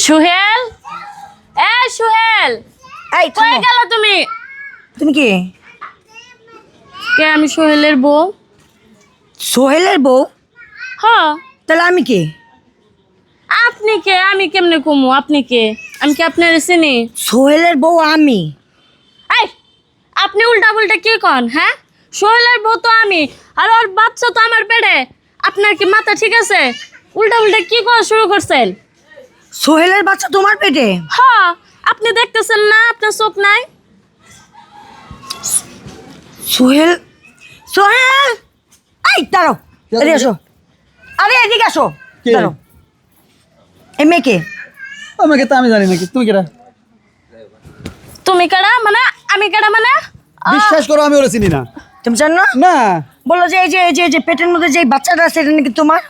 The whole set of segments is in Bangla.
সুহেল, সুহেল, কই গেল তুমি? তুমি কি? কে? আমি সোহেলের বউ। সোহেলের বউ? হ্যাঁ। তাহলে আমি কে? আপনি কে? আমি কেমনে কমু? আপনি কে? আমি কি আপনার চিনি? সোহেলের বউ আমি। এই, আপনি উল্টা পুল্টা কি কন? হ্যাঁ, সোহেলের বউ তো আমি, আর ওর বাচ্চা তো আমার পেটে। আপনার কি মাথা ঠিক আছে? উল্টা পুল্টা কি করা শুরু করছেন? সোহেলের বাচ্চা তোমার পেটে? হ্যাঁ, আপনি দেখতেছেন না? আপনার চোখ নাই? সোহেল, সোহেল, এই দাঁড়াও, এদিকে আসো। আরে এদিকে আসো, দাঁড়াও। এই মেয়েকে? আমাকে তো আমি জানি নাকি, তুমি কেডা? তুমি কেডা মানে? আমি কেডা মানে? বিশ্বাস করো আমি ওরা চিনি না। তুমি জানো না? না, বলো যে এই যে পেটের মধ্যে যে বাচ্চাটা আছে এটা নাকি তোমার?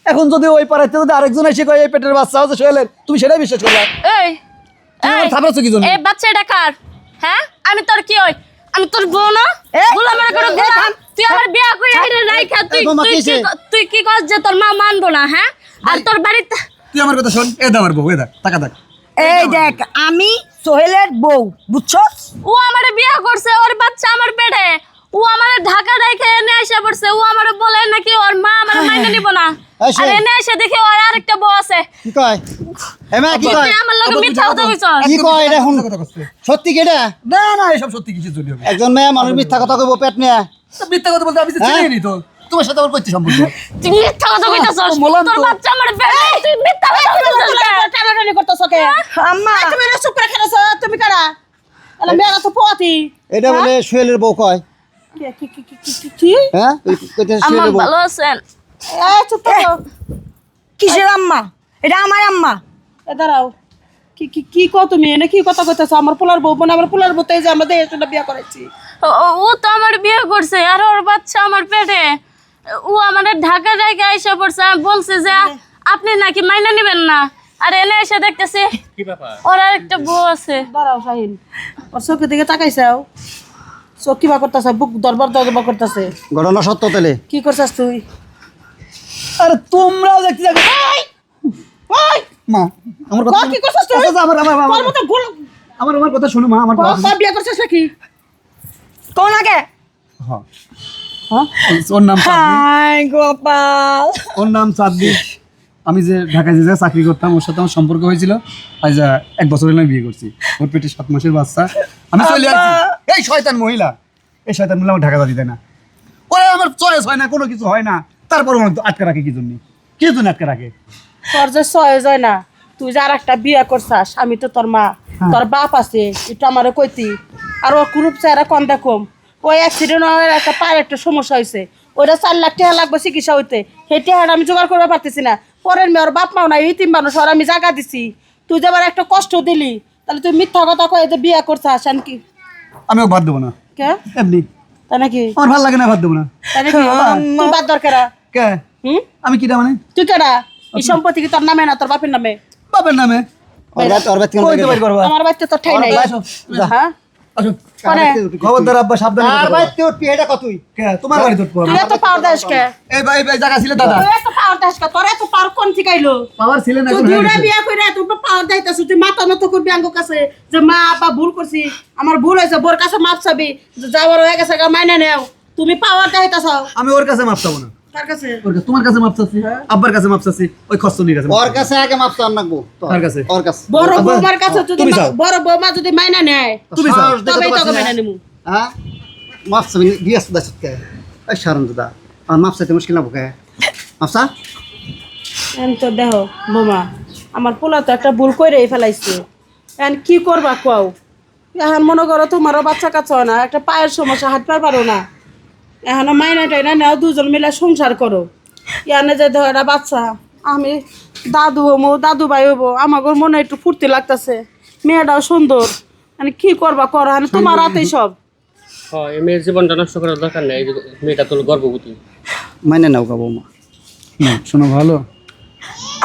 এখন যদি ওই পাড়াতে যদি আরেকজন এসে কয় এই পেটের বাচ্চা হচ্ছে সোহেলের, তুমি সেটাই বিশ্বাস করলা? এই, তুমি আমার থাপড়াচ্ছ কি জন্য? এই বাচ্চাটা কার? হ্যাঁ, আমি তোর কি হই? আমি তোর বউ না? গোলামের করে গোলাম। তুই আমার বিয়া করে আইরে রাইখা তুই কি কস যে তোর মা মানবো না? হ্যাঁ, আর তোর বাড়িতে তুই আমার কথা শোন, এ দা আমার বউ, এ দা টাকা দেখ। এই দেখ, আমি সোহেলের বউ, বুঝছো? ও আমারে বিয়া করছে, ওর বাচ্চা আমার পেটে। ও আমারে ঢাকা রাইখা এনে এসে পড়ছে। ও আমারে বলে নাকি ওর মা আমারে মাইনে নিব না। আর এনে এসে দেখে ওর আরেকটা বউ আছে। কি কয়? এমা কি কয়? তুই আমার লগে মিথ্যা কথা কইছস। কি কয় এটা শুন? সত্যি কি এটা? না না, এসব সত্যি কিছু চলি হবে। একজন মেয়ে মানুষ মিথ্যা কথা কইব পেট নিয়ে? মিথ্যা কথা বলতে আমি তো চিনি নি তো। তোমার সাথে আমার কইতে সম্পর্ক? তুই মিথ্যা কথা কইতাছস। বললাম তোর তো। বাচ্চা আমার পেটে। তুই মিথ্যা কথা কইতাছস। টানাটানি করতেছ কে? আম্মা, তুমি এটা চুপ করে খেলেছ, তুমি কারা? আরে মেয়েরা তো পোয়াতি। এটা বলে সোহেলের বউ কয়। কি? হ্যাঁ? কইতে আমার সোহেলের বউ। ভালো আছেন? এই চুপ করো। কিসের আম্মা? এটা আমার আম্মা। এ দাঁড়াও। কি কও তুমি? এনে কি কথা কইতাছ? আমার পোলার বউ, মানে আমার পোলার বউতে যে আমরা দেশে বিয়ে করেছি। ও তো আমার বিয়ে করছে, আর ওর বাচ্চা আমার পেটে। ও আমাদের ঢাকা জায়গায় এসে পড়ছে। আমি বলছি যে আপনি নাকি মাইনা নেবেন না, আর এনে এসে দেখতেছি ওর আর একটা বউ আছে। দাঁড়াও শাহিন, ওর চোখের দিকে তাকাইছাও? চোখ কিবা করতেছে, বুক দরবার করতেছে। ঘটনা সত্য তাহলে? কি করছাস তুই? আরে তোমরাও দেখতে যাবে। ওই মা, আমার কথা কি করছাস তুই? আচ্ছা, আমার আমার তোর মতো গোল আমার কথা শোনো মা, আমার কথা শোনো। বিয়ে করছাস নাকি? কোন আগে? হ্যাঁ, হ্যাঁ? ওর নাম চাঁদনি। হাই গোপাল। ওর নাম চাঁদনি। আমি যে ঢাকায় যে জায়গায় চাকরি করতাম, ওর সাথে আমার সম্পর্ক হয়েছিল। আজ 1 বছর হলো আমি বিয়ে করছি। ওর পেটে 7 মাসের বাচ্চা। আমি চলে আসছি। এই শয়তান মহিলা, এই শয়তান মহিলা আমার ঢাকা যাতে দেয় না। ওরা আমার চয়েস হয় না, কোনো কিছু হয় না, তারপর আমার আটকে রাখে কি জন্য? কি জন্য আটকে রাখে? তোর যে সহজ হয় না, তুই যে আর একটা বিয়ে করছাস, আমি তো তোর মা, তোর বাপ আছে, একটু আমারে কইতি। আর ও গ্রুপ চেহারা কম দেখম, ওই অ্যাক্সিডেন্ট হওয়ার একটা পায়ের একটা সমস্যা হয়েছে, ওইটা 4 লাখ টাকা লাগবে চিকিৎসা হইতে। সেই টাকাটা আমি জোগাড় করতে পারতেছি না। পরের মেয়ে ওর বাপ মাও নাই, এই 3 মানুষ, আর আমি জায়গা দিছি। তুই যে আবার একটা কষ্ট দিলি, তাহলে তুই মিথ্যা কথা কয়ে যে বিয়ে করছাস কি? আমি ওকে বাদ দেবো না, কে? এমনি তাই নাকি? আমার ভালো লাগে না, বাদ দেবো না। তাই নাকি? তুই বাদ দরকার। কে? আমি কিটা মানে? তুই কেডা? এই সম্পত্তি কি তোর নামে না তোর বাপের নামে? বাপের নামে। ওর বাড়িতে কেন কইতে পারি করবা? আমার বাচ্চা তোর ঠাই নাই। হ্যাঁ? আসো, পরে খবরদার আব্বা, সাবধানে আর কথা বলো। বাড়িতে উঠবি এটা কতই? কে? তোমার বাড়িতে উঠবো আমি। তুই এত পাওয়ার দাস কে? এই ভাই ভাই জায়গা ছিল দাদা। তুই এত পাওয়ার দাস কে? তোর এত পাওয়ার কোন থেকে আইলো? পাওয়ার ছিল না, তুই এখন হয়ে দুইটা গেছে। বিয়া কইরা তুই পাওয়ার দাইতাছ, তুই মাথা নত করবি আঙ্গ কাছে যে মা আপা ভুল করছি, আমার ভুল হয়েছে, বোর কাছে মাপ চাবি, যাওয়ার হয়ে গেছে মাইনে নেও। তুমি পাওয়ার দাইতাছ আমি ওর কাছে মাপ চাবো না। কার কাছে? ওর কাছে, তোমার কাছে মাপ চাচ্ছি, আব্বার কাছে মাপ চাচ্ছি, ওই খস্তনির কাছে। ওর কাছে আগে মাপ চান লাগবো। কার কাছে? ওর কাছে। বড় আব্বা, বৌমার কাছে যদি তুমি যাও। বড় বৌমা যদি মাইনা নেয়, তুমি যাও। সাহস দেখে তবেই তো তোকে পাচ্ছি মাইনা না। নিমু। হ্যাঁ? মাপ চাবি দিয়াস দাসত কে? এই সারন দাদা, আর মাপ চাইতে মুশকিল না বুকে? মাপ চা? এখন তো দেখো বোমা, আমার পোলা তো একটা ভুল কইরেই ফেলাইছে। এখন কি করবা কও? এখন মনে করো তোমারও বাচ্চা কাচ্চা হয় না, একটা পায়ের সমস্যা, হাত পা পারো না, এখন মাইনা টাইনা নেও, দুজন মিলে সংসার করো। ইয়ানে যে ধর একটা বাচ্চা, আমি দাদু হবো, দাদু ভাই হবো, আমার মনে একটু ফুর্তি লাগতেছে, মেয়েটাও সুন্দর। মানে কি করবা করো, এখন তোমার হাতেই সব। হয়, এই মেয়ের জীবনটা নষ্ট করার দরকার নেই। এই যে মেয়েটা তোর গর্ভবতী। মাইনে নাও গা বৌমা। না, শোনো ভালো।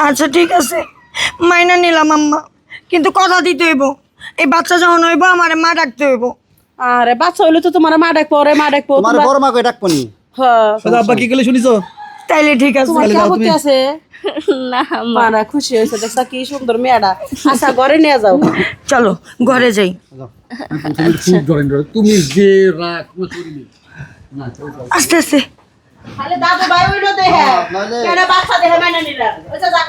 আচ্ছা ঠিক আছে, মাইনা নিলাম আম্মা, কিন্তু কথা দিতে হইব, এই বাচ্চা যখন হইব আমার মা ডাকতে হইব। আরে বাচ্চা হইলে তো তোমার মা ডাকবো, ওরে মা ডাকবো। তোমার বড় মা কই ডাকবো নি? হ্যাঁ, দাদা আব্বা কি গেলে শুনিছো? তাইলে ঠিক আছে। তোমার কি আপত্তি আছে? না আম্মা মারা খুশি হয়েছে, দেখছা কি সুন্দর মেয়েটা। আচ্ছা ঘরে নিয়ে যাও। চলো ঘরে যাই। খুব ডরেন তুমি যে রাগ তোমার শরীরে না আস্তে আস্তে। খালি দাদু ভাই হইলো দেখে, কেন বাচ্চা দেখে মাইনা নিলা? ওই যে যাক।